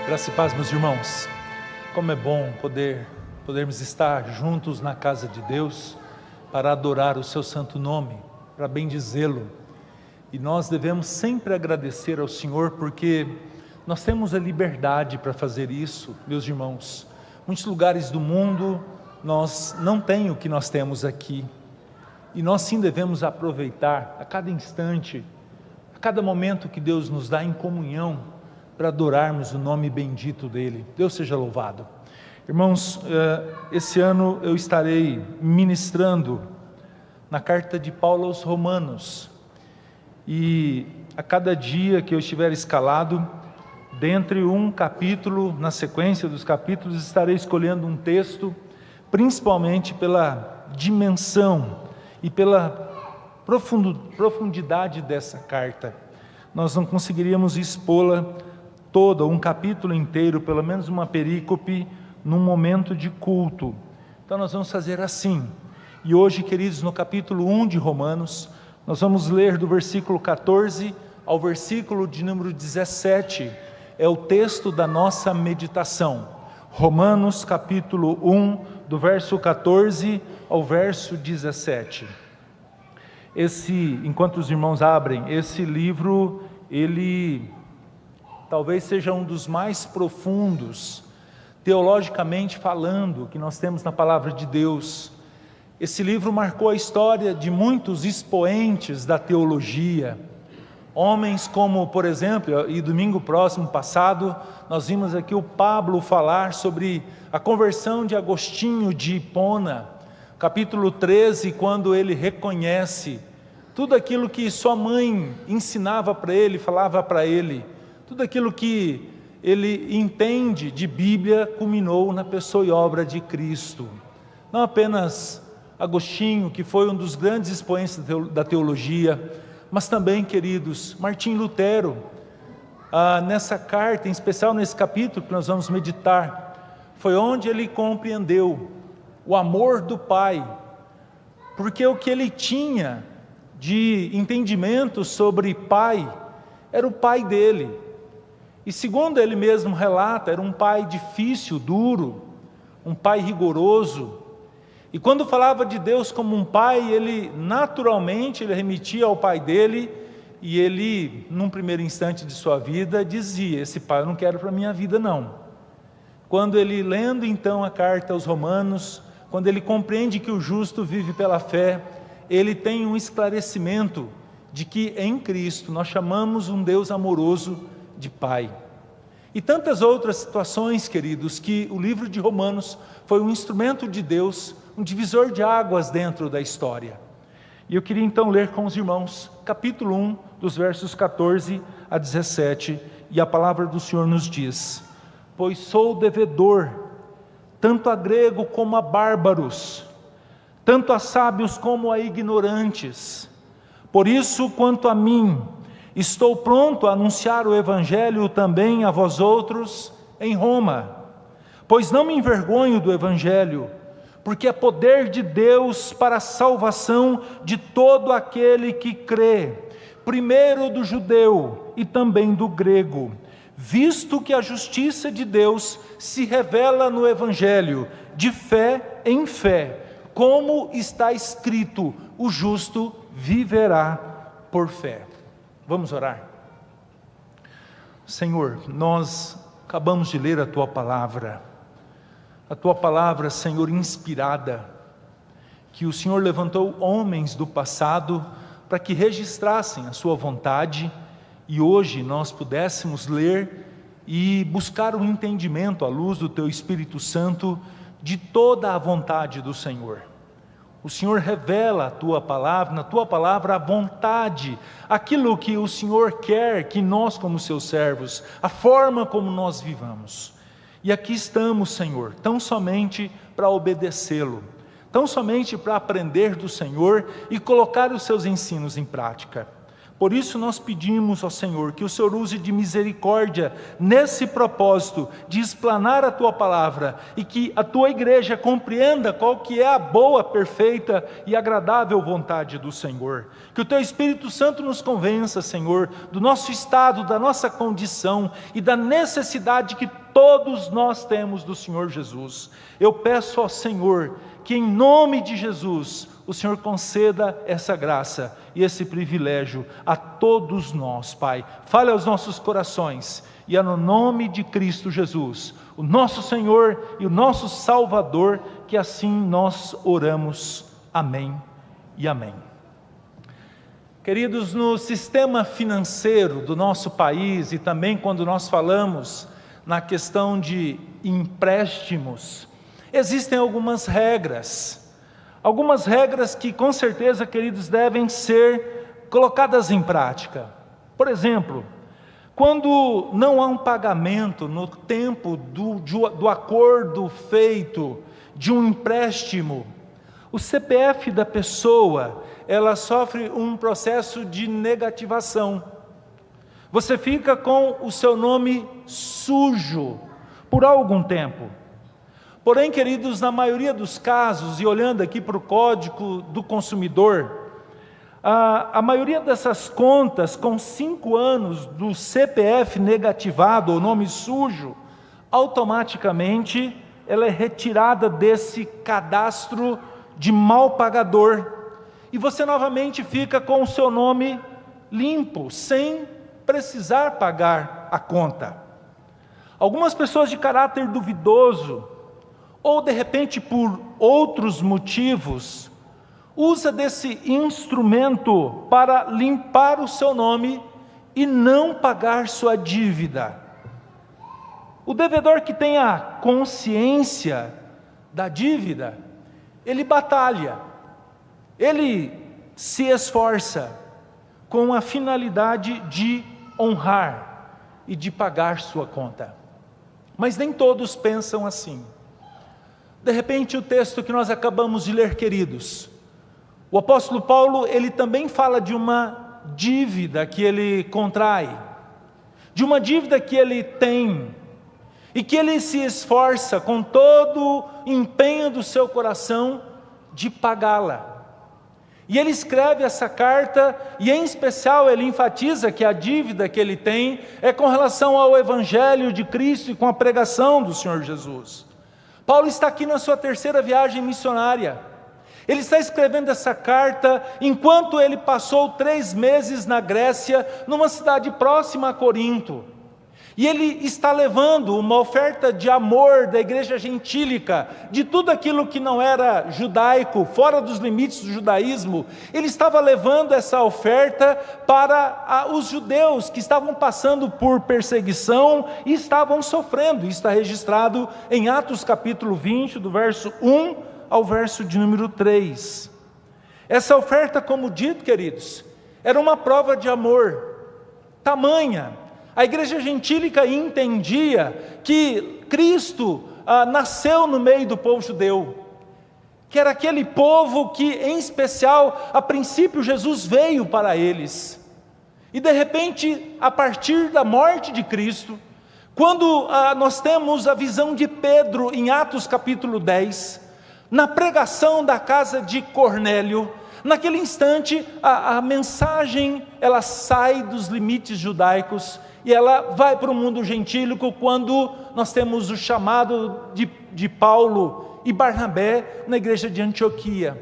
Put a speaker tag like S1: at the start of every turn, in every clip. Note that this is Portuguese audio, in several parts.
S1: Graça e paz, meus irmãos. Como é bom podermos estar juntos na casa de Deus para adorar o seu santo nome, para bendizê-lo. E nós devemos sempre agradecer ao Senhor, porque nós temos a liberdade para fazer isso, meus irmãos. Muitos lugares do mundo nós não temos o que nós temos aqui. E nós sim devemos aproveitar a cada instante, a cada momento que Deus nos dá em comunhão, para adorarmos o nome bendito dEle. Deus seja louvado. Irmãos, esse ano eu estarei ministrando na carta de Paulo aos Romanos. E a cada dia que eu estiver escalado, dentre um capítulo, na sequência dos capítulos, estarei escolhendo um texto, principalmente pela dimensão e pela profundidade dessa carta. Nós não conseguiríamos expô-la toda, um capítulo inteiro, pelo menos uma perícope, num momento de culto. Então nós vamos fazer assim. E hoje, queridos, no capítulo 1 de Romanos, nós vamos ler do versículo 14 ao versículo de número 17. É o texto da nossa meditação. Romanos capítulo 1, do verso 14 ao verso 17. Enquanto os irmãos abrem, esse livro, ele talvez seja um dos mais profundos, teologicamente falando, que nós temos na palavra de Deus. Esse livro marcou a história de muitos expoentes da teologia, homens como, por exemplo, e domingo próximo passado, nós vimos aqui o Pablo falar sobre a conversão de Agostinho de Hipona, capítulo 13, quando ele reconhece tudo aquilo que sua mãe ensinava para ele, falava para ele, tudo aquilo que ele entende de Bíblia culminou na pessoa e obra de Cristo. Não apenas Agostinho, que foi um dos grandes expoentes da teologia, mas também, queridos, Martim Lutero. Nessa carta, em especial nesse capítulo que nós vamos meditar, foi onde ele compreendeu o amor do Pai, porque o que ele tinha de entendimento sobre Pai era o Pai dele. E segundo ele mesmo relata, era um pai difícil, duro, um pai rigoroso. E quando falava de Deus como um pai, ele naturalmente remetia ao pai dele, e ele, num primeiro instante de sua vida, dizia: esse pai eu não quero para a minha vida não. Quando ele, lendo então a carta aos Romanos, quando ele compreende que o justo vive pela fé, ele tem um esclarecimento de que em Cristo nós chamamos um Deus amoroso de Pai. E tantas outras situações, queridos, que o livro de Romanos foi um instrumento de Deus, um divisor de águas dentro da história. E eu queria então ler com os irmãos, capítulo 1, dos versos 14 a 17, e a palavra do Senhor nos diz: pois sou devedor, tanto a grego como a bárbaros, tanto a sábios como a ignorantes. Por isso, quanto a mim, estou pronto a anunciar o Evangelho também a vós outros em Roma, pois não me envergonho do Evangelho, porque é poder de Deus para a salvação de todo aquele que crê, primeiro do judeu e também do grego, visto que a justiça de Deus se revela no Evangelho, de fé em fé, como está escrito: o justo viverá por fé. Vamos orar. Senhor, nós acabamos de ler a Tua palavra, Senhor, inspirada, que o Senhor levantou homens do passado para que registrassem a Sua vontade, e hoje nós pudéssemos ler e buscar o entendimento à luz do Teu Espírito Santo de toda a vontade do Senhor. O Senhor revela na Tua palavra a vontade, aquilo que o Senhor quer que nós, como Seus servos, a forma como nós vivamos. E aqui estamos, Senhor, tão somente para obedecê-lo, tão somente para aprender do Senhor e colocar os Seus ensinos em prática. Por isso nós pedimos ao Senhor que o Senhor use de misericórdia nesse propósito de explanar a Tua palavra e que a Tua igreja compreenda qual que é a boa, perfeita e agradável vontade do Senhor. Que o Teu Espírito Santo nos convença, Senhor, do nosso estado, da nossa condição e da necessidade que todos nós temos do Senhor Jesus. Eu peço ao Senhor que em nome de Jesus o Senhor conceda essa graça e esse privilégio a todos nós, Pai. Fale aos nossos corações e é no nome de Cristo Jesus, o nosso Senhor e o nosso Salvador, que assim nós oramos. Amém e amém. Queridos, no sistema financeiro do nosso país e também quando nós falamos na questão de empréstimos, existem algumas regras que com certeza, queridos, devem ser colocadas em prática. Por exemplo, quando não há um pagamento no tempo do acordo feito de um empréstimo, o CPF da pessoa, ela sofre um processo de negativação. Você fica com o seu nome sujo por algum tempo. Porém, queridos, na maioria dos casos, e olhando aqui para o Código do Consumidor, a maioria dessas contas com 5 anos do CPF negativado, ou nome sujo, automaticamente ela é retirada desse cadastro de mal pagador. E você novamente fica com o seu nome limpo, sem precisar pagar a conta. Algumas pessoas de caráter duvidoso, ou de repente por outros motivos, usa desse instrumento para limpar o seu nome e não pagar sua dívida. O devedor que tem a consciência da dívida, ele batalha, ele se esforça com a finalidade de honrar e de pagar sua conta. Mas nem todos pensam assim. De repente, o texto que nós acabamos de ler, queridos, o apóstolo Paulo, ele também fala de uma dívida que ele contrai, de uma dívida que ele tem, e que ele se esforça com todo o empenho do seu coração de pagá-la. E ele escreve essa carta, e em especial ele enfatiza que a dívida que ele tem é com relação ao Evangelho de Cristo e com a pregação do Senhor Jesus. Paulo está aqui na sua 3ª viagem missionária. Ele está escrevendo essa carta enquanto ele passou 3 meses na Grécia, numa cidade próxima a Corinto. E ele está levando uma oferta de amor da igreja gentílica, de tudo aquilo que não era judaico, fora dos limites do judaísmo. Ele estava levando essa oferta para os judeus que estavam passando por perseguição e estavam sofrendo. Isso está registrado em Atos capítulo 20, do verso 1 ao verso de número 3. Essa oferta, como dito, queridos, era uma prova de amor tamanha. A igreja gentílica entendia que Cristo nasceu no meio do povo judeu, que era aquele povo que, em especial, a princípio Jesus veio para eles. E de repente, a partir da morte de Cristo, quando nós temos a visão de Pedro em Atos capítulo 10, na pregação da casa de Cornélio, naquele instante a mensagem ela sai dos limites judaicos e ela vai para o mundo gentílico, quando nós temos o chamado de Paulo e Barnabé na igreja de Antioquia.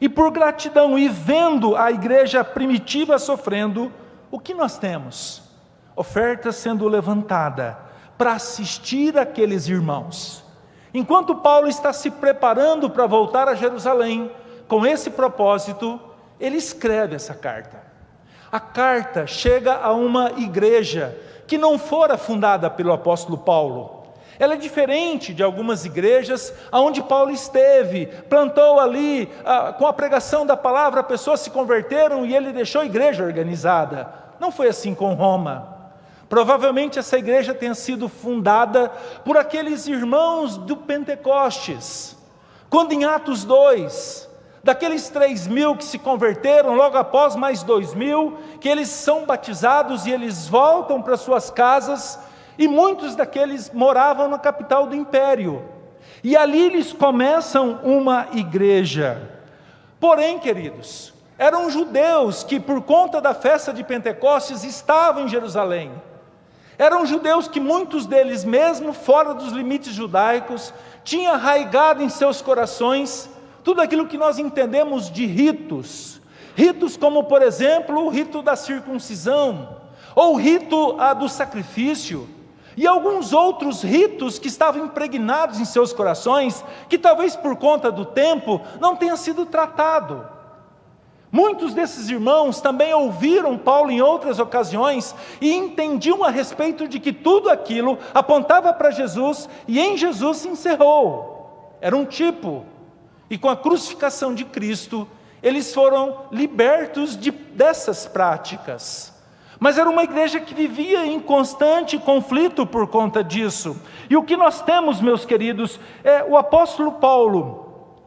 S1: E por gratidão e vendo a igreja primitiva sofrendo, o que nós temos? Oferta sendo levantada para assistir aqueles irmãos. Enquanto Paulo está se preparando para voltar a Jerusalém, com esse propósito, ele escreve essa carta. A carta chega a uma igreja que não fora fundada pelo apóstolo Paulo. Ela é diferente de algumas igrejas onde Paulo esteve, plantou ali, com a pregação da palavra, pessoas se converteram e ele deixou a igreja organizada. Não foi assim com Roma. Provavelmente essa igreja tenha sido fundada por aqueles irmãos do Pentecostes, quando em Atos 2, Daqueles 3.000 que se converteram, logo após mais 2.000, que eles são batizados e eles voltam para suas casas, e muitos daqueles moravam na capital do império, e ali eles começam uma igreja. Porém, queridos, eram judeus que por conta da festa de Pentecostes estavam em Jerusalém. Eram judeus que muitos deles, mesmo fora dos limites judaicos, tinham arraigado em seus corações tudo aquilo que nós entendemos de ritos. Ritos como, por exemplo, o rito da circuncisão, ou o rito do sacrifício, e alguns outros ritos que estavam impregnados em seus corações, que talvez por conta do tempo não tenha sido tratado. Muitos desses irmãos também ouviram Paulo em outras ocasiões e entendiam a respeito de que tudo aquilo apontava para Jesus e em Jesus se encerrou. Era um tipo. E com a crucificação de Cristo, eles foram libertos dessas práticas. Mas era uma igreja que vivia em constante conflito por conta disso. E o que nós temos, meus queridos, é o apóstolo Paulo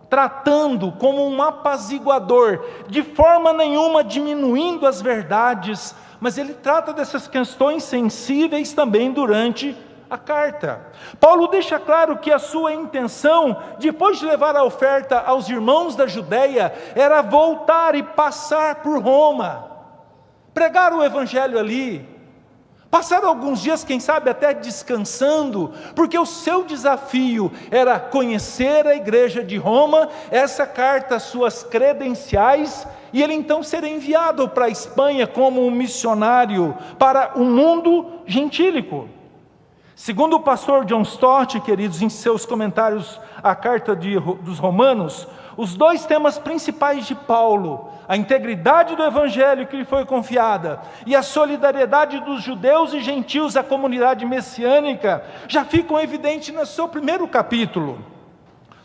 S1: tratando como um apaziguador, de forma nenhuma diminuindo as verdades, mas ele trata dessas questões sensíveis também durante a carta. Paulo deixa claro que a sua intenção, depois de levar a oferta aos irmãos da Judeia, era voltar e passar por Roma, pregar o evangelho ali, passar alguns dias, quem sabe até descansando, porque o seu desafio era conhecer a igreja de Roma, essa carta, suas credenciais, e ele então ser enviado para a Espanha como um missionário para o mundo gentílico. Segundo o pastor John Stott, queridos, em seus comentários à carta dos Romanos, os dois temas principais de Paulo, a integridade do evangelho que lhe foi confiada e a solidariedade dos judeus e gentios à comunidade messiânica, já ficam evidentes no seu primeiro capítulo.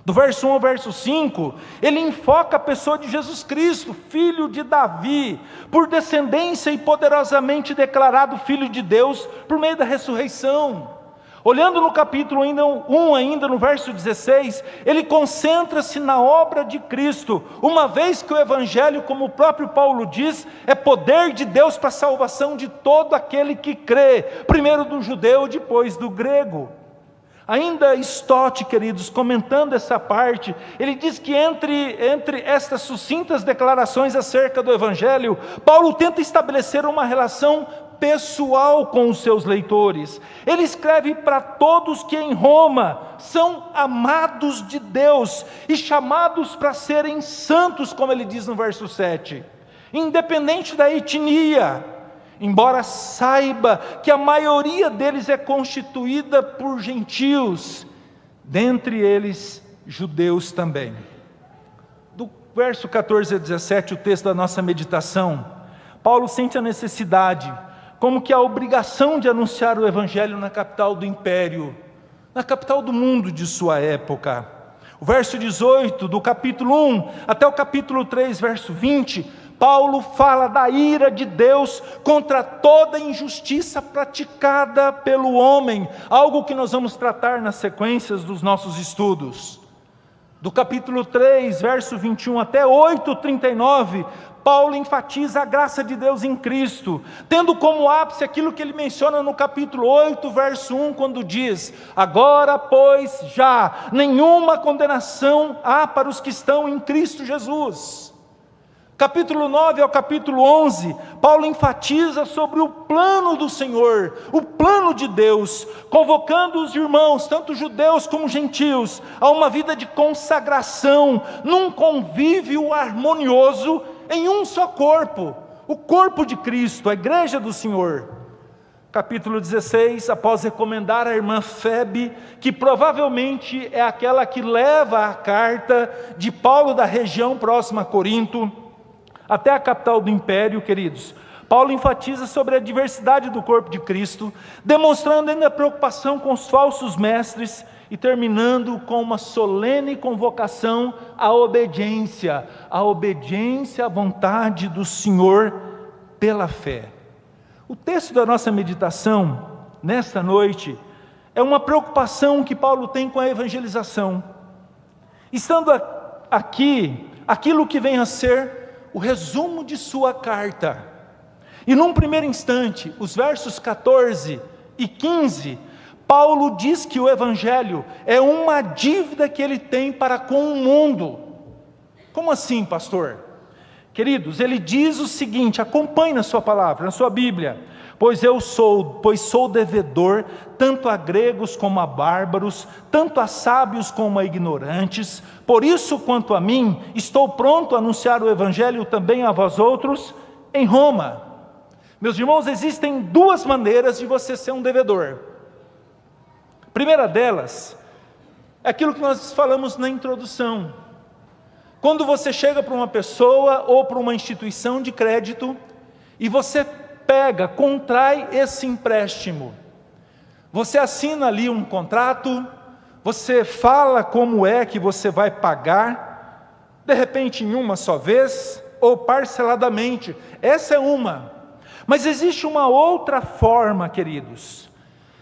S1: Do verso 1 ao verso 5, ele enfoca a pessoa de Jesus Cristo, filho de Davi, por descendência e poderosamente declarado filho de Deus por meio da ressurreição. Olhando no capítulo 1, ainda no verso 16, ele concentra-se na obra de Cristo, uma vez que o Evangelho, como o próprio Paulo diz, é poder de Deus para a salvação de todo aquele que crê, primeiro do judeu, depois do grego. Ainda Stott, queridos, comentando essa parte, ele diz que entre estas sucintas declarações acerca do Evangelho, Paulo tenta estabelecer uma relação pessoal com os seus leitores. Ele escreve para todos que em Roma são amados de Deus e chamados para serem santos, como ele diz no verso 7, independente da etnia, embora saiba que a maioria deles é constituída por gentios, dentre eles judeus também. Do verso 14 a 17, o texto da nossa meditação, Paulo sente a necessidade, como que a obrigação de anunciar o evangelho na capital do império, na capital do mundo de sua época. O verso 18 do capítulo 1 até o capítulo 3, verso 20, Paulo fala da ira de Deus contra toda injustiça praticada pelo homem, algo que nós vamos tratar nas sequências dos nossos estudos. Do capítulo 3, verso 21 até 8:39, Paulo enfatiza a graça de Deus em Cristo, tendo como ápice aquilo que ele menciona no capítulo 8, verso 1, quando diz: agora, pois, já nenhuma condenação há para os que estão em Cristo Jesus. Capítulo 9 ao capítulo 11, Paulo enfatiza sobre o plano do Senhor, o plano de Deus, convocando os irmãos, tanto judeus como gentios, a uma vida de consagração, num convívio harmonioso, em um só corpo, o corpo de Cristo, a igreja do Senhor. Capítulo 16, após recomendar a irmã Febe, que provavelmente é aquela que leva a carta de Paulo da região próxima a Corinto, até a capital do império, queridos, Paulo enfatiza sobre a diversidade do corpo de Cristo, demonstrando ainda a preocupação com os falsos mestres e terminando com uma solene convocação à obediência à vontade do Senhor pela fé. O texto da nossa meditação, nesta noite, é uma preocupação que Paulo tem com a evangelização. Estando aqui, aquilo que vem a ser o resumo de sua carta. E num primeiro instante, os versos 14 e 15, Paulo diz que o Evangelho é uma dívida que ele tem para com o mundo. Como assim, pastor? Queridos, ele diz o seguinte, acompanhe na sua palavra, na sua Bíblia: pois sou devedor, tanto a gregos como a bárbaros, tanto a sábios como a ignorantes, por isso quanto a mim, estou pronto a anunciar o Evangelho também a vós outros em Roma. Meus irmãos, existem duas maneiras de você ser um devedor. A primeira delas, é aquilo que nós falamos na introdução. Quando você chega para uma pessoa ou para uma instituição de crédito, e você contrai esse empréstimo. Você assina ali um contrato, você fala como é que você vai pagar, de repente em uma só vez, ou parceladamente. Essa é uma. Mas existe uma outra forma, queridos.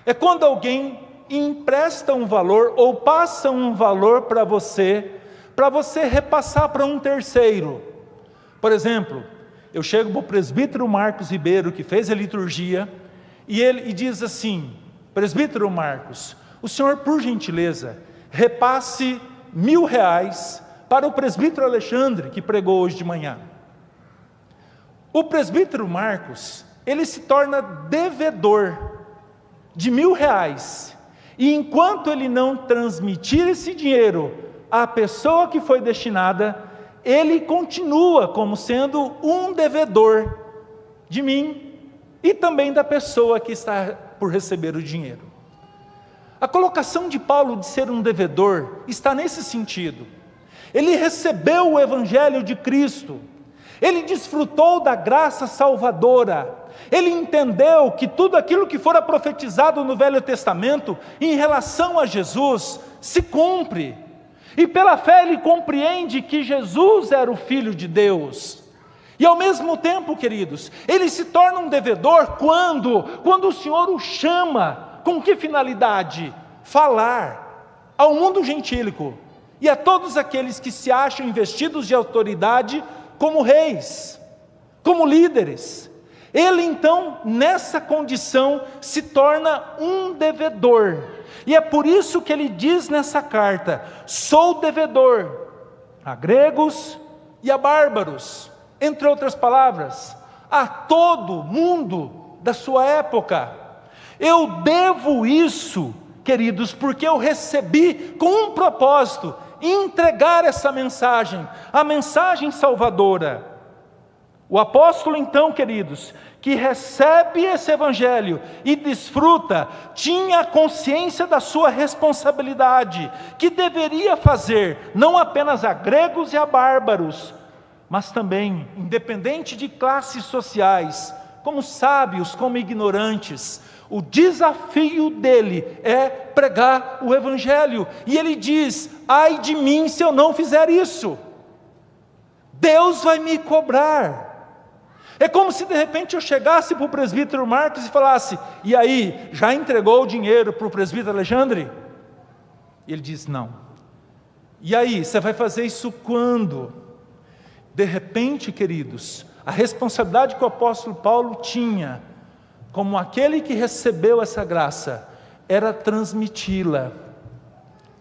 S1: É quando alguém empresta um valor, ou passa um valor para você repassar para um terceiro. Por exemplo, eu chego para o presbítero Marcos Ribeiro, que fez a liturgia, e diz assim: presbítero Marcos, o senhor, por gentileza, repasse R$1.000 para o presbítero Alexandre, que pregou hoje de manhã. O presbítero Marcos, ele se torna devedor de R$1.000, e enquanto ele não transmitir esse dinheiro à pessoa que foi destinada, ele continua como sendo um devedor de mim e também da pessoa que está por receber o dinheiro. A colocação de Paulo de ser um devedor está nesse sentido. Ele recebeu o Evangelho de Cristo, ele desfrutou da graça salvadora, ele entendeu que tudo aquilo que fora profetizado no Velho Testamento em relação a Jesus se cumpre. E pela fé ele compreende que Jesus era o Filho de Deus. E ao mesmo tempo, queridos, ele se torna um devedor quando o Senhor o chama. Com que finalidade? Falar ao mundo gentílico e a todos aqueles que se acham investidos de autoridade como reis, como líderes. Ele então, nessa condição, se torna um devedor. E é por isso que ele diz nessa carta: sou devedor a gregos e a bárbaros, entre outras palavras, a todo mundo da sua época. Eu devo isso, queridos, porque eu recebi com um propósito: entregar essa mensagem, a mensagem salvadora. O apóstolo então, queridos, que recebe esse Evangelho e desfruta, tinha consciência da sua responsabilidade, que deveria fazer, não apenas a gregos e a bárbaros, mas também, independente de classes sociais, como sábios, como ignorantes. O desafio dele é pregar o Evangelho, e ele diz: ai de mim se eu não fizer isso, Deus vai me cobrar. É como se de repente eu chegasse para o presbítero Marcos e falasse: e aí, já entregou o dinheiro para o presbítero Alexandre? E ele diz: não. E aí, você vai fazer isso quando? De repente, queridos, a responsabilidade que o apóstolo Paulo tinha, como aquele que recebeu essa graça, era transmiti-la.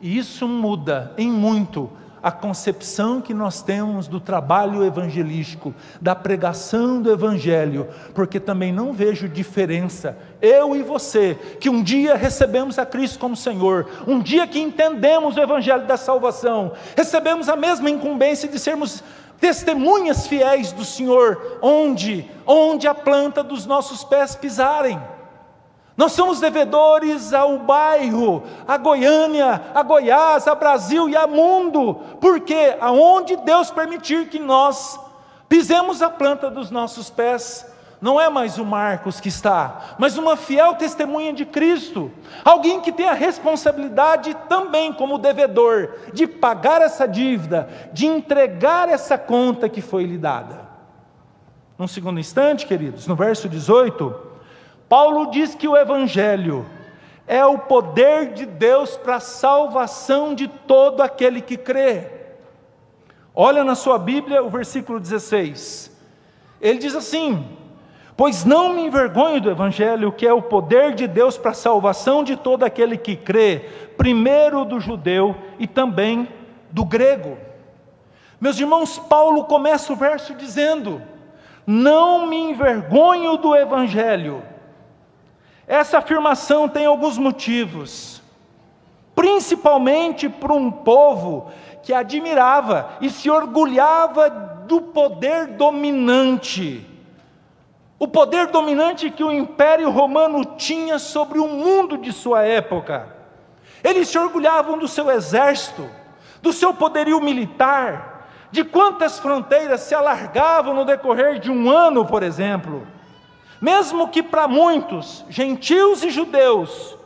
S1: E isso muda em muito a concepção que nós temos do trabalho evangelístico, da pregação do Evangelho, porque também não vejo diferença, eu e você, que um dia recebemos a Cristo como Senhor, um dia que entendemos o Evangelho da salvação, recebemos a mesma incumbência de sermos testemunhas fiéis do Senhor, onde a planta dos nossos pés pisarem. Nós somos devedores ao bairro, a Goiânia, a Goiás, a Brasil e a mundo, porque aonde Deus permitir que nós pisemos a planta dos nossos pés, não é mais o Marcos que está, mas uma fiel testemunha de Cristo, alguém que tem a responsabilidade também como devedor, de pagar essa dívida, de entregar essa conta que foi lhe dada. Num segundo instante, queridos, no verso 18, Paulo diz que o Evangelho é o poder de Deus para a salvação de todo aquele que crê. Olha na sua Bíblia o versículo 16. Ele diz assim: pois não me envergonho do Evangelho, que é o poder de Deus para a salvação de todo aquele que crê, primeiro do judeu e também do grego. Meus irmãos, Paulo começa o verso dizendo: não me envergonho do Evangelho. Essa afirmação tem alguns motivos, principalmente para um povo que admirava e se orgulhava do poder dominante. O poder dominante que o Império Romano tinha sobre o mundo de sua época. Eles se orgulhavam do seu exército, do seu poderio militar, de quantas fronteiras se alargavam no decorrer de um ano, por exemplo. Mesmo que para muitos, gentios e judeus,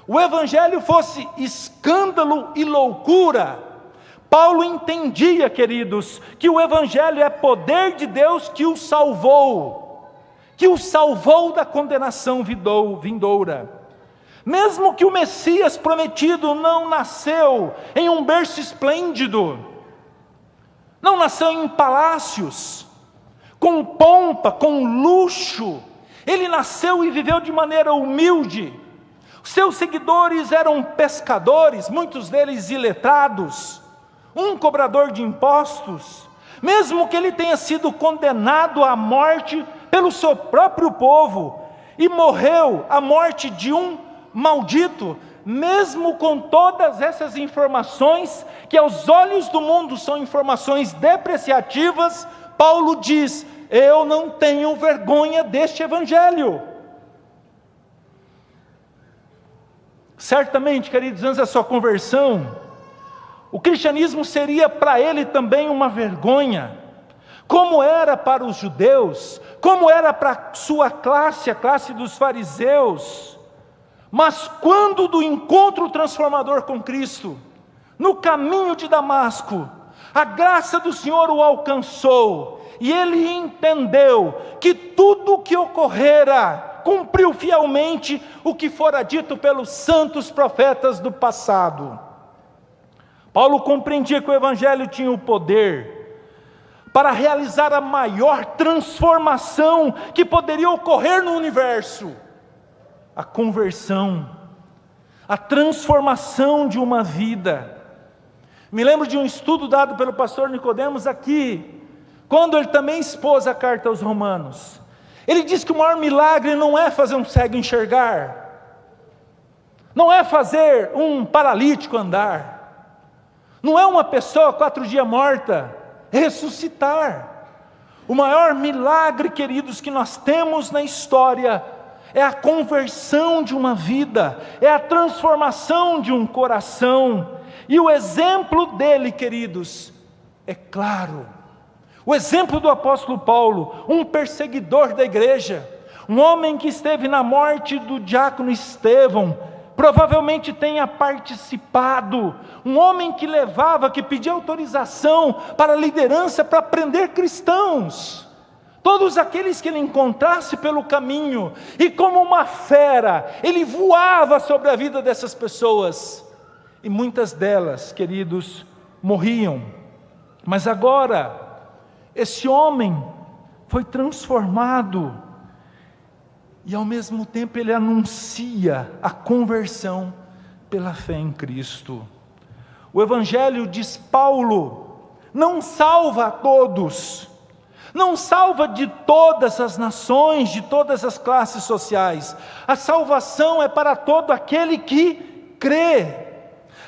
S1: o Evangelho fosse escândalo e loucura, Paulo entendia, queridos, que o Evangelho é poder de Deus que o salvou da condenação vindoura. Mesmo que o Messias prometido não nasceu em um berço esplêndido, não nasceu em palácios, com pompa, com luxo, ele nasceu e viveu de maneira humilde. Seus seguidores eram pescadores, muitos deles iletrados, um cobrador de impostos. Mesmo que ele tenha sido condenado à morte pelo seu próprio povo, e morreu a morte de um maldito, mesmo com todas essas informações, que aos olhos do mundo são informações depreciativas, Paulo diz: eu não tenho vergonha deste Evangelho. Certamente, queridos, antes da sua conversão, o cristianismo seria para ele também uma vergonha, como era para os judeus, como era para a sua classe, a classe dos fariseus. Mas quando do encontro transformador com Cristo, no caminho de Damasco, a graça do Senhor o alcançou, e ele entendeu que tudo o que ocorrera, cumpriu fielmente o que fora dito pelos santos profetas do passado. Paulo compreendia que o Evangelho tinha o poder para realizar a maior transformação que poderia ocorrer no universo: a conversão, a transformação de uma vida. Me lembro de um estudo dado pelo pastor Nicodemos aqui, quando ele também expôs a carta aos Romanos. Ele diz que o maior milagre não é fazer um cego enxergar, não é fazer um paralítico andar, não é uma pessoa 4 dias morta ressuscitar. O maior milagre, queridos, que nós temos na história é a conversão de uma vida, é a transformação de um coração. E o exemplo dele, queridos, é claro. O exemplo do apóstolo Paulo, um perseguidor da igreja, um homem que esteve na morte do diácono Estevão, provavelmente tenha participado, um homem que pedia autorização para a liderança para prender cristãos, todos aqueles que ele encontrasse pelo caminho, e como uma fera, ele voava sobre a vida dessas pessoas, e muitas delas, queridos, morriam. Mas agora, esse homem foi transformado, e ao mesmo tempo ele anuncia a conversão pela fé em Cristo. O Evangelho, diz Paulo, não salva a todos, não salva de todas as nações, de todas as classes sociais. A salvação é para todo aquele que crê.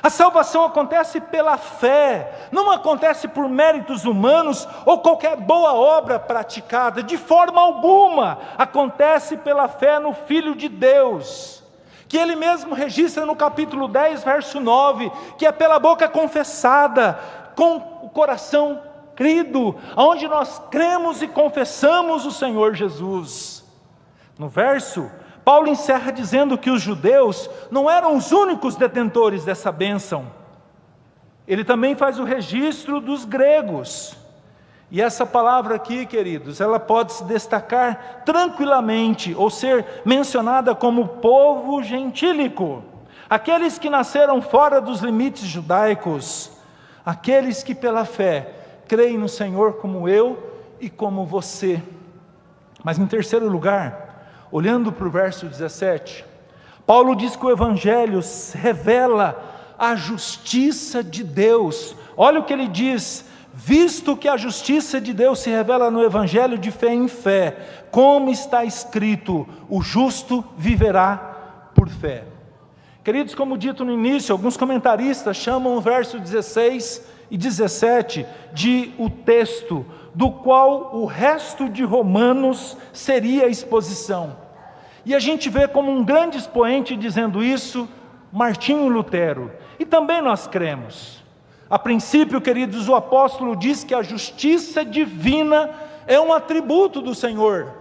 S1: A salvação acontece pela fé, não acontece por méritos humanos ou qualquer boa obra praticada, de forma alguma. Acontece pela fé no Filho de Deus, que ele mesmo registra no capítulo 10, verso 9, que é pela boca confessada, com o coração crido, onde nós cremos e confessamos o Senhor Jesus. No verso, Paulo encerra dizendo que os judeus não eram os únicos detentores dessa bênção. Ele também faz o registro dos gregos. E essa palavra aqui, queridos, ela pode se destacar tranquilamente, ou ser mencionada como povo gentílico. Aqueles que nasceram fora dos limites judaicos, aqueles que pela fé creem no Senhor como eu e como você. Mas em terceiro lugar, olhando para o verso 17, Paulo diz que o Evangelho revela a justiça de Deus. Olha o que ele diz: visto que a justiça de Deus se revela no Evangelho de fé em fé, como está escrito, o justo viverá por fé. Queridos, como dito no início, alguns comentaristas chamam o verso 16 e 17 de o texto do qual o resto de Romanos seria a exposição. E a gente vê como um grande expoente dizendo isso, Martinho Lutero. E também nós cremos. A princípio, queridos, o apóstolo diz que a justiça divina é um atributo do Senhor.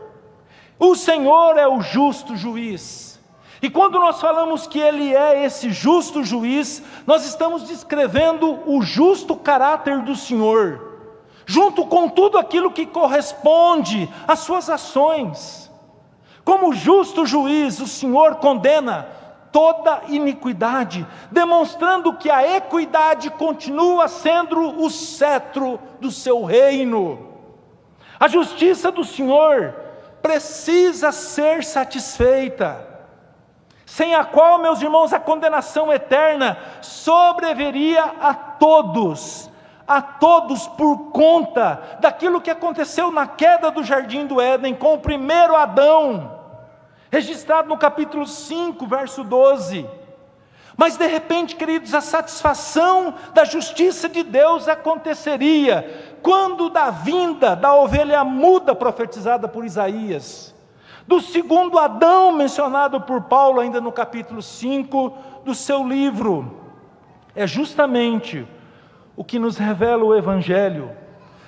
S1: O Senhor é o justo juiz. E quando nós falamos que Ele é esse justo juiz, nós estamos descrevendo o justo caráter do Senhor, junto com tudo aquilo que corresponde às suas ações. Como justo juiz, o Senhor condena toda iniquidade, demonstrando que a equidade continua sendo o cetro do seu reino. A justiça do Senhor precisa ser satisfeita, sem a qual, meus irmãos, a condenação eterna sobreviria a todos por conta daquilo que aconteceu na queda do Jardim do Éden com o primeiro Adão, registrado no capítulo 5, verso 12. Mas de repente, queridos, a satisfação da justiça de Deus aconteceria quando da vinda da ovelha muda profetizada por Isaías, do segundo Adão mencionado por Paulo ainda no capítulo 5 do seu livro. É justamente o que nos revela o Evangelho,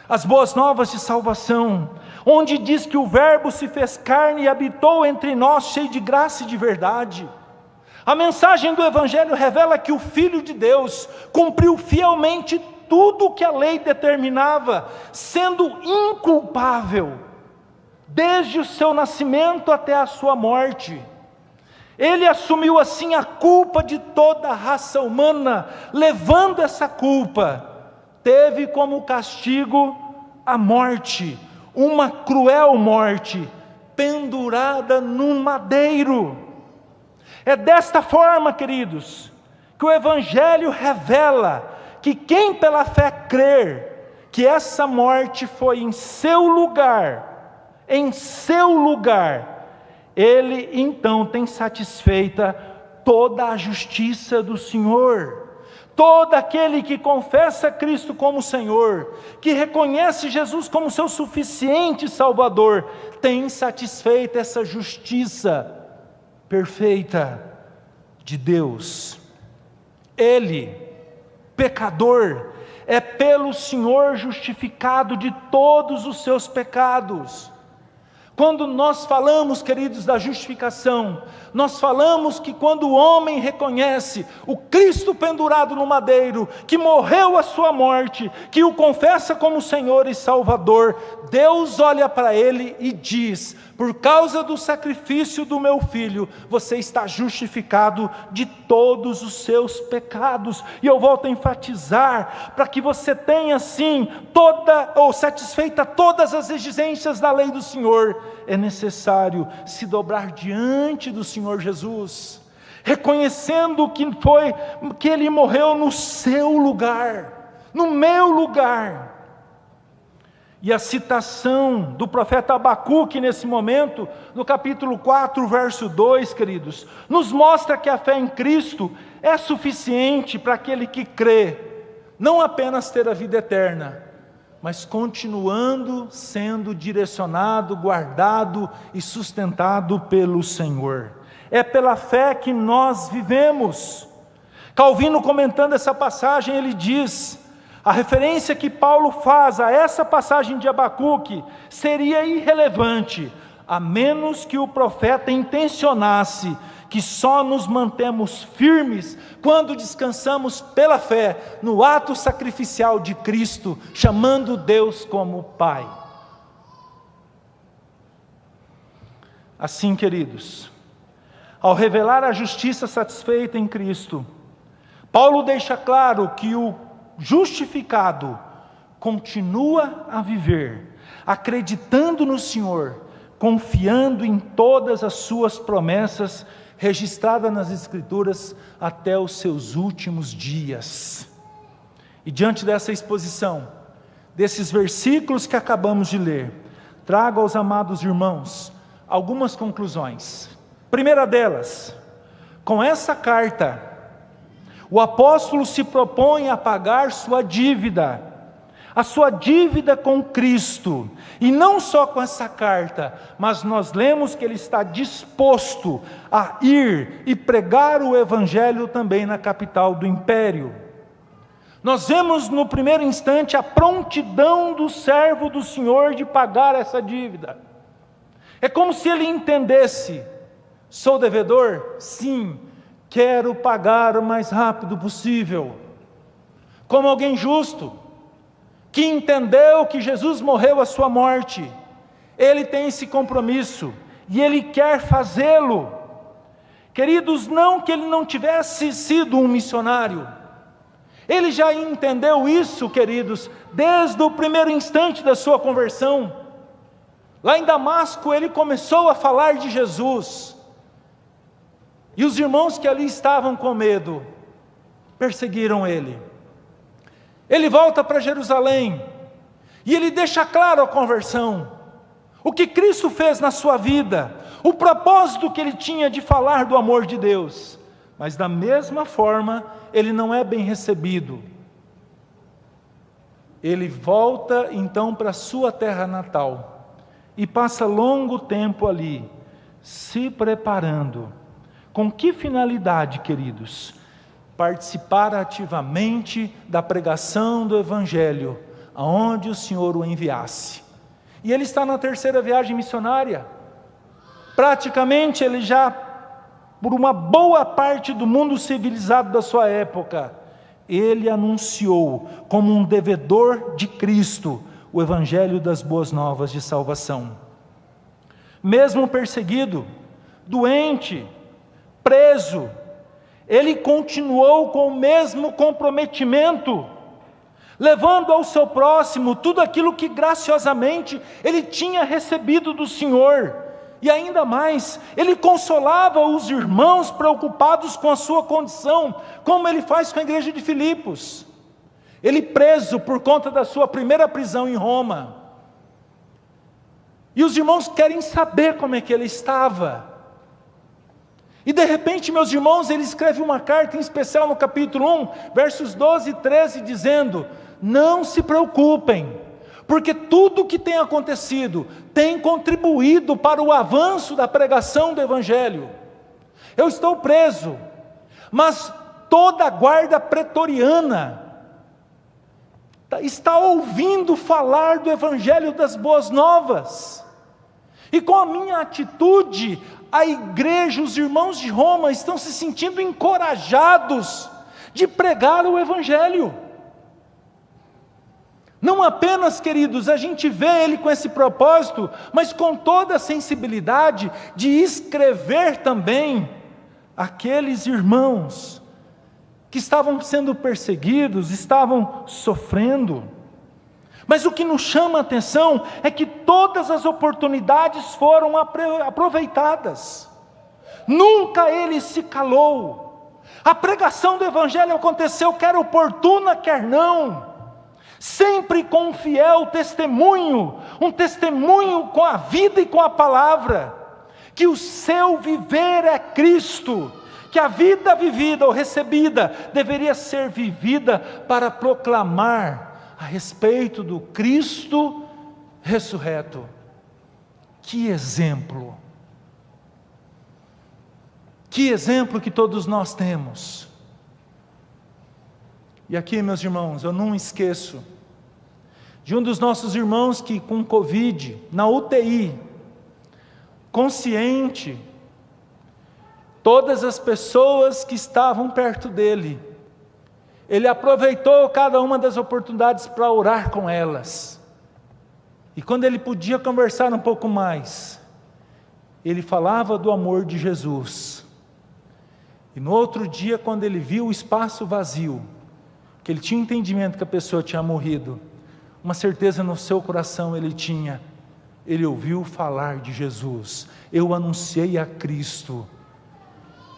S1: as boas novas de salvação, onde diz que o Verbo se fez carne e habitou entre nós, cheio de graça e de verdade. A mensagem do Evangelho revela que o Filho de Deus cumpriu fielmente tudo o que a lei determinava, sendo inculpável, desde o seu nascimento até a sua morte. Ele assumiu assim a culpa de toda a raça humana, levando essa culpa, teve como castigo a morte, uma cruel morte, pendurada num madeiro. É desta forma, queridos, que o Evangelho revela que quem pela fé crer que essa morte foi em seu lugar, ele então tem satisfeita toda a justiça do Senhor. Todo aquele que confessa Cristo como Senhor, que reconhece Jesus como seu suficiente Salvador, tem satisfeita essa justiça perfeita de Deus. Ele, pecador, é pelo Senhor justificado de todos os seus pecados. Quando nós falamos, queridos, da justificação, nós falamos que quando o homem reconhece o Cristo pendurado no madeiro, que morreu a sua morte, que o confessa como Senhor e Salvador, Deus olha para ele e diz: por causa do sacrifício do meu filho, você está justificado de todos os seus pecados. E eu volto a enfatizar, para que você tenha assim, satisfeita todas as exigências da lei do Senhor, é necessário se dobrar diante do Senhor Jesus, reconhecendo que Ele morreu no seu lugar, no meu lugar. E a citação do profeta Abacuque nesse momento, no capítulo 4, verso 2, queridos, nos mostra que a fé em Cristo é suficiente para aquele que crê, não apenas ter a vida eterna, mas continuando sendo direcionado, guardado e sustentado pelo Senhor. É pela fé que nós vivemos. Calvino, comentando essa passagem, ele diz: a referência que Paulo faz a essa passagem de Abacuque seria irrelevante, a menos que o profeta intencionasse que só nos mantemos firmes quando descansamos pela fé no ato sacrificial de Cristo, chamando Deus como Pai. Assim, queridos, ao revelar a justiça satisfeita em Cristo, Paulo deixa claro que o justificado continua a viver, acreditando no Senhor, confiando em todas as suas promessas, registradas nas Escrituras, até os seus últimos dias. E diante dessa exposição, desses versículos que acabamos de ler, trago aos amados irmãos algumas conclusões. Primeira delas, com essa carta, o apóstolo se propõe a pagar sua dívida, a sua dívida com Cristo, e não só com essa carta, mas nós lemos que ele está disposto a ir e pregar o Evangelho também na capital do império. Nós vemos no primeiro instante a prontidão do servo do Senhor de pagar essa dívida. É como se ele entendesse: sou devedor? Sim, quero pagar o mais rápido possível. Como alguém justo, que entendeu que Jesus morreu a sua morte, ele tem esse compromisso, e ele quer fazê-lo. Queridos, não que ele não tivesse sido um missionário, ele já entendeu isso, queridos, desde o primeiro instante da sua conversão. Lá em Damasco ele começou a falar de Jesus, e os irmãos que ali estavam com medo, perseguiram ele. Ele volta para Jerusalém, e ele deixa claro a conversão, o que Cristo fez na sua vida, o propósito que ele tinha de falar do amor de Deus. Mas da mesma forma, ele não é bem recebido. Ele volta então para sua terra natal, e passa longo tempo ali, se preparando. Com que finalidade, queridos? Participar ativamente da pregação do Evangelho, aonde o Senhor o enviasse. E ele está na terceira viagem missionária. Praticamente ele já, por uma boa parte do mundo civilizado da sua época, ele anunciou como um devedor de Cristo o Evangelho das boas novas de salvação. Mesmo perseguido, doente, preso, ele continuou com o mesmo comprometimento, levando ao seu próximo tudo aquilo que graciosamente ele tinha recebido do Senhor. E ainda mais, ele consolava os irmãos preocupados com a sua condição, como ele faz com a igreja de Filipos. Ele preso por conta da sua primeira prisão em Roma, e os irmãos querem saber como é que ele estava. E de repente, meus irmãos, ele escreve uma carta em especial no capítulo 1, versos 12 e 13, dizendo: não se preocupem, porque tudo o que tem acontecido tem contribuído para o avanço da pregação do Evangelho. Eu estou preso, mas toda a guarda pretoriana está ouvindo falar do Evangelho das boas novas, e com a minha atitude, a igreja, os irmãos de Roma estão se sentindo encorajados de pregar o Evangelho. Não apenas, queridos, a gente vê ele com esse propósito, mas com toda a sensibilidade de escrever também aqueles irmãos que estavam sendo perseguidos, estavam sofrendo. Mas o que nos chama a atenção é que todas as oportunidades foram aproveitadas. Nunca ele se calou. A pregação do Evangelho aconteceu, quer oportuna, quer não. Sempre com um fiel testemunho, um testemunho com a vida e com a palavra, que o seu viver é Cristo, que a vida vivida ou recebida deveria ser vivida para proclamar a respeito do Cristo ressurreto. Que exemplo! Que exemplo que todos nós temos. E aqui, meus irmãos, eu não esqueço de um dos nossos irmãos que com Covid, na UTI, consciente, todas as pessoas que estavam perto dele, ele aproveitou cada uma das oportunidades para orar com elas. E quando ele podia conversar um pouco mais, ele falava do amor de Jesus. E no outro dia, quando ele viu o espaço vazio, que ele tinha entendimento que a pessoa tinha morrido, uma certeza no seu coração ele tinha. Ele ouviu falar de Jesus. Eu anunciei a Cristo.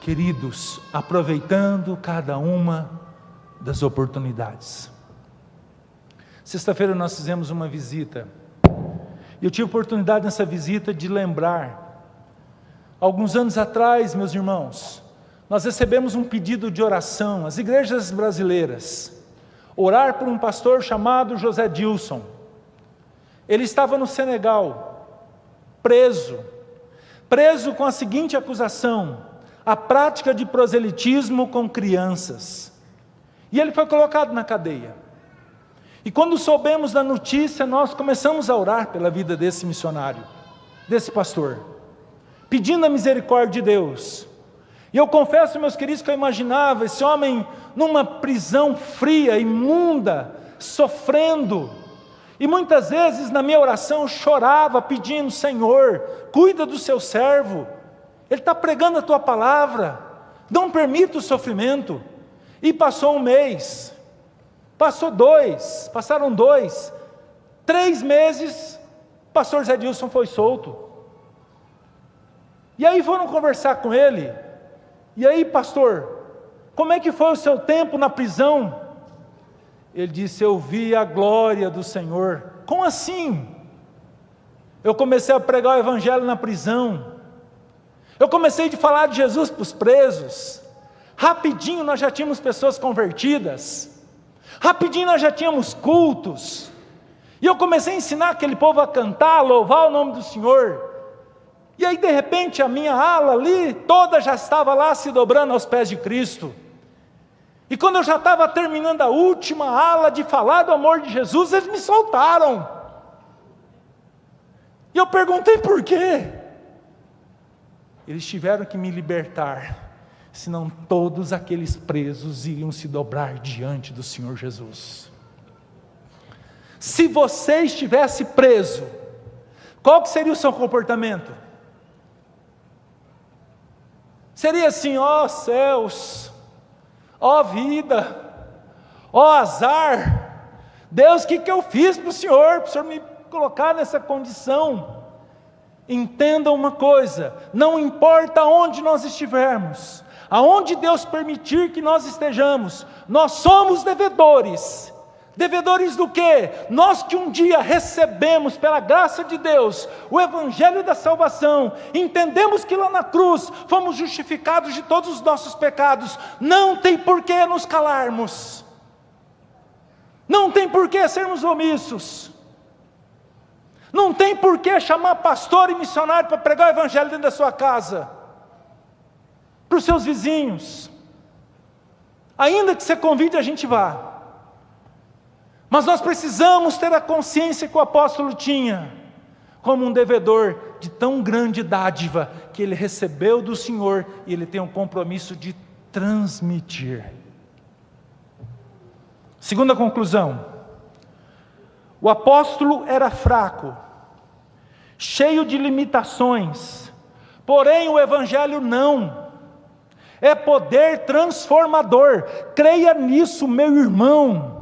S1: Queridos, aproveitando cada uma das oportunidades. Sexta-feira nós fizemos uma visita. E eu tive oportunidade nessa visita de lembrar. Alguns anos atrás, meus irmãos, nós recebemos um pedido de oração, as igrejas brasileiras, orar por um pastor chamado José Dilson. Ele estava no Senegal, preso com a seguinte acusação: a prática de proselitismo com crianças. E ele foi colocado na cadeia. E quando soubemos da notícia, nós começamos a orar pela vida desse missionário, desse pastor, pedindo a misericórdia de Deus. E eu confesso, meus queridos, que eu imaginava esse homem numa prisão fria, imunda, sofrendo. E muitas vezes na minha oração eu chorava pedindo: Senhor, cuida do seu servo. Ele está pregando a tua palavra, não permita o sofrimento. E passou um mês, passaram 2, 3 meses, o pastor Zé Dilson foi solto. E aí foram conversar com ele: e aí, pastor, como é que foi o seu tempo na prisão? Ele disse: eu vi a glória do Senhor. Como assim? Eu comecei a pregar o evangelho na prisão. Eu comecei a falar de Jesus para os presos. Rapidinho nós já tínhamos pessoas convertidas. Rapidinho nós já tínhamos cultos. E eu comecei a ensinar aquele povo a cantar, a louvar o nome do Senhor. E aí de repente a minha ala ali, toda já estava lá se dobrando aos pés de Cristo. E quando eu já estava terminando a última ala de falar do amor de Jesus, eles me soltaram. E eu perguntei por quê? Eles tiveram que me libertar, senão todos aqueles presos iriam se dobrar diante do Senhor Jesus. Se você estivesse preso, qual que seria o seu comportamento? Seria assim: ó céus, ó vida, ó azar, Deus, o que eu fiz para o Senhor me colocar nessa condição? Entenda uma coisa: não importa onde nós estivermos, aonde Deus permitir que nós estejamos, nós somos devedores. Devedores do quê? Nós que um dia recebemos pela graça de Deus o evangelho da salvação, entendemos que lá na cruz fomos justificados de todos os nossos pecados. Não tem por que nos calarmos, não tem por que sermos omissos, não tem por que chamar pastor e missionário para pregar o evangelho dentro da sua casa, para os seus vizinhos. Ainda que você convide, a gente vá. Mas nós precisamos ter a consciência que o apóstolo tinha, como um devedor de tão grande dádiva, que ele recebeu do Senhor, e ele tem um compromisso de transmitir. Segunda conclusão: o apóstolo era fraco, cheio de limitações, porém o evangelho não. É poder transformador, creia nisso, meu irmão.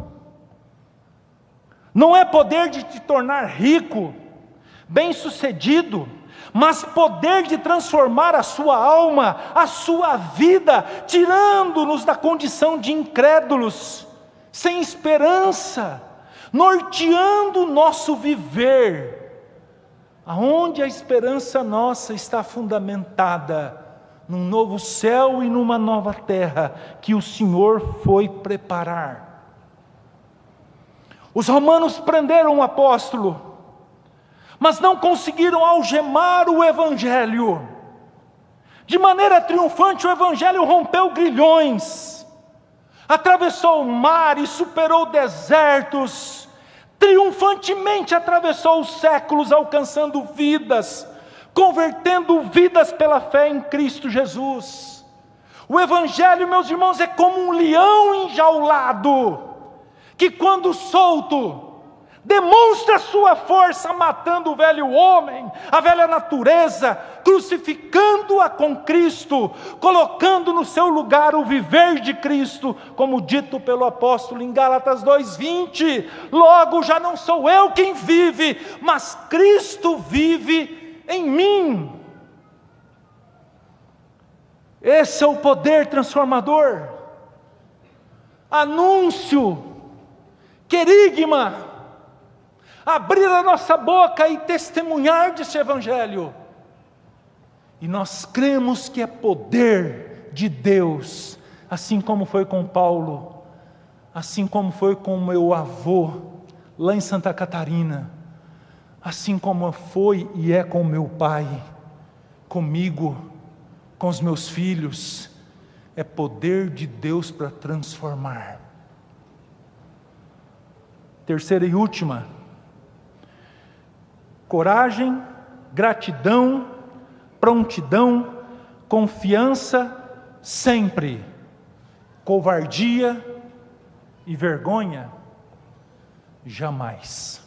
S1: Não é poder de te tornar rico, bem-sucedido, mas poder de transformar a sua alma, a sua vida, tirando-nos da condição de incrédulos, sem esperança, norteando o nosso viver, aonde a esperança nossa está fundamentada, num novo céu e numa nova terra, que o Senhor foi preparar. Os romanos prenderam o apóstolo, mas não conseguiram algemar o evangelho. De maneira triunfante, o evangelho rompeu grilhões, atravessou o mar e superou desertos, triunfantemente atravessou os séculos, alcançando vidas, convertendo vidas pela fé em Cristo Jesus. O evangelho, meus irmãos, é como um leão enjaulado, que quando solto, Demonstra a sua força matando o velho homem, a velha natureza, crucificando-a com Cristo, colocando no seu lugar o viver de Cristo, como dito pelo apóstolo em Gálatas 2:20. Logo já não sou eu quem vive, mas Cristo vive em mim. Esse é o poder transformador. Anúncio, querigma, abrir a nossa boca e testemunhar desse evangelho. E nós cremos que é poder de Deus, assim como foi com Paulo, assim como foi com meu avô, lá em Santa Catarina, assim como foi e é com meu pai, comigo, com os meus filhos. É poder de Deus para transformar. Terceira e última: coragem, gratidão, prontidão, confiança sempre, covardia e vergonha jamais.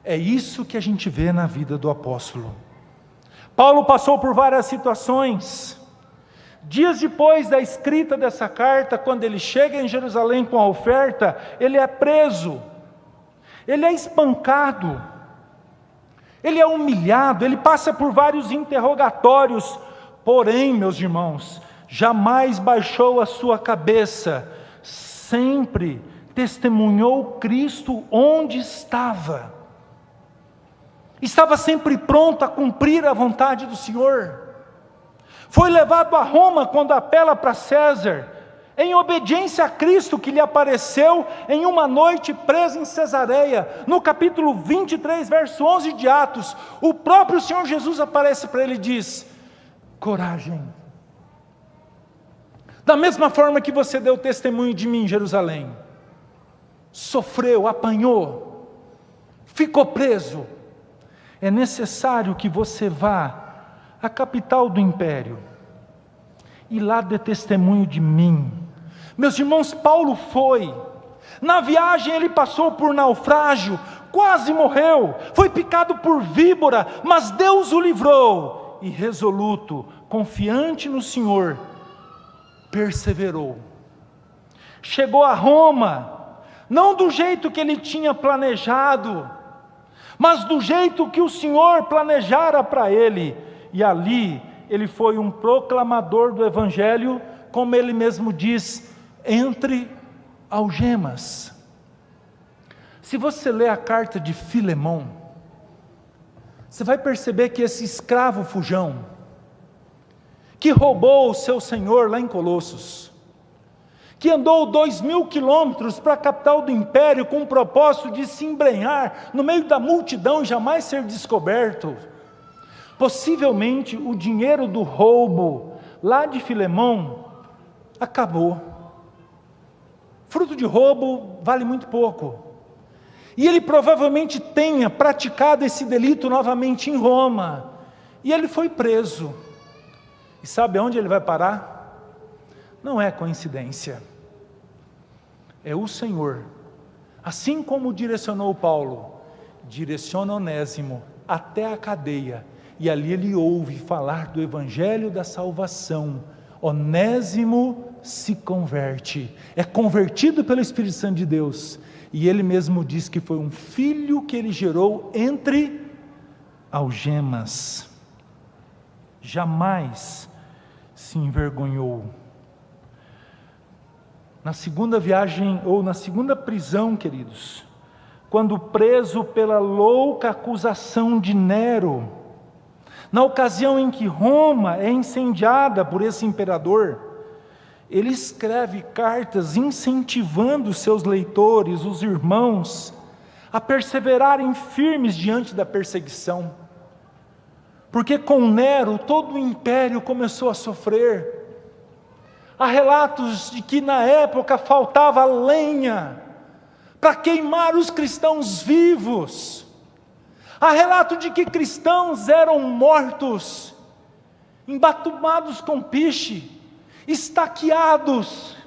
S1: É isso que a gente vê na vida do apóstolo. Paulo passou por várias situações. Dias depois da escrita dessa carta, quando ele chega em Jerusalém com a oferta, ele é preso, ele é espancado, ele é humilhado, ele passa por vários interrogatórios. Porém, meus irmãos, jamais baixou a sua cabeça, sempre testemunhou Cristo onde estava. Estava sempre pronto a cumprir a vontade do Senhor. Foi levado a Roma quando apela para César, em obediência a Cristo que lhe apareceu em uma noite preso em Cesareia. No capítulo 23, verso 11 de Atos, o próprio Senhor Jesus aparece para ele e diz: coragem. Da mesma forma que você deu testemunho de mim em Jerusalém, sofreu, apanhou, ficou preso, é necessário que você vá à capital do império e lá dê testemunho de mim. Meus irmãos, Paulo foi, na viagem ele passou por naufrágio, quase morreu, foi picado por víbora, mas Deus o livrou, e resoluto, confiante no Senhor, perseverou. Chegou a Roma, não do jeito que ele tinha planejado, mas do jeito que o Senhor planejara para ele, e ali ele foi um proclamador do Evangelho, como ele mesmo diz, entre algemas. Se você ler a carta de Filemão, você vai perceber que esse escravo fujão, que roubou o seu senhor lá em Colossos, que andou 2.000 quilômetros para a capital do império com o propósito de se embrenhar no meio da multidão e jamais ser descoberto, possivelmente o dinheiro do roubo lá de Filemão acabou. Fruto de roubo vale muito pouco. E ele provavelmente tenha praticado esse delito novamente em Roma. E ele foi preso. E sabe aonde ele vai parar? Não é coincidência. É o Senhor. Assim como direcionou Paulo, direciona Onésimo até a cadeia. E ali ele ouve falar do Evangelho da salvação. Onésimo se converte, é convertido pelo Espírito Santo de Deus, e ele mesmo diz que foi um filho que ele gerou entre algemas. Jamais se envergonhou. Na segunda viagem, ou na segunda prisão, queridos, quando preso pela louca acusação de Nero, na ocasião em que Roma é incendiada por esse imperador, ele escreve cartas incentivando seus leitores, os irmãos, a perseverarem firmes diante da perseguição. Porque com Nero todo o império começou a sofrer. Há relatos de que na época faltava lenha para queimar os cristãos vivos. Há relato de que cristãos eram mortos, embatumados com piche, estaqueados,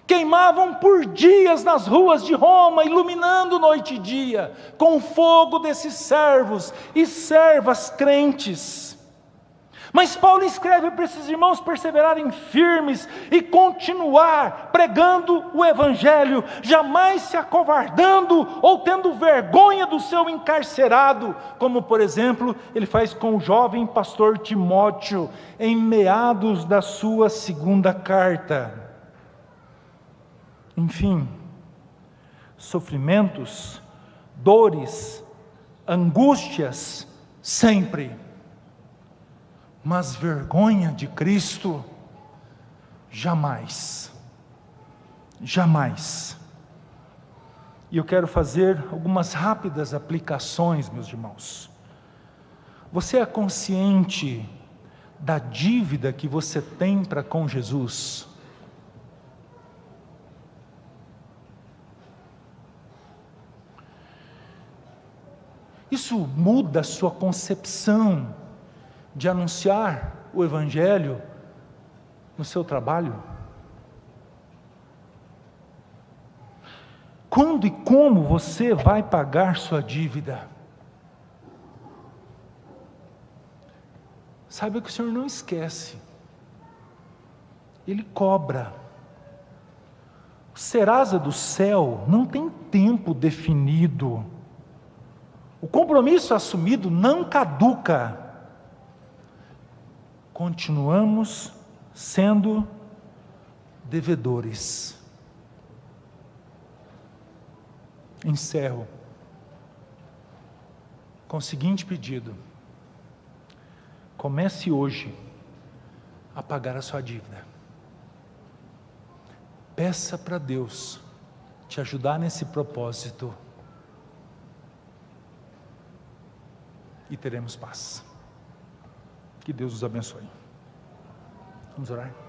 S1: queimavam por dias nas ruas de Roma, iluminando noite e dia, com o fogo desses servos e servas crentes. Mas Paulo escreve para esses irmãos perseverarem firmes e continuar pregando o Evangelho, jamais se acovardando ou tendo vergonha do seu encarcerado, como por exemplo ele faz com o jovem pastor Timóteo, em meados da sua segunda carta. Enfim, sofrimentos, dores, angústias, sempre. Mas vergonha de Cristo, jamais. Jamais. E eu quero fazer algumas rápidas aplicações, meus irmãos. Você é consciente da dívida que você tem para com Jesus? Isso muda a sua concepção de anunciar o Evangelho no seu trabalho? Quando e como você vai pagar sua dívida? Saiba que o Senhor não esquece, Ele cobra. O Serasa do céu não tem tempo definido. O compromisso assumido não caduca. Continuamos sendo devedores. Encerro com o seguinte pedido: comece hoje a pagar a sua dívida. Peça para Deus te ajudar nesse propósito e teremos paz. Que Deus os abençoe. Vamos orar?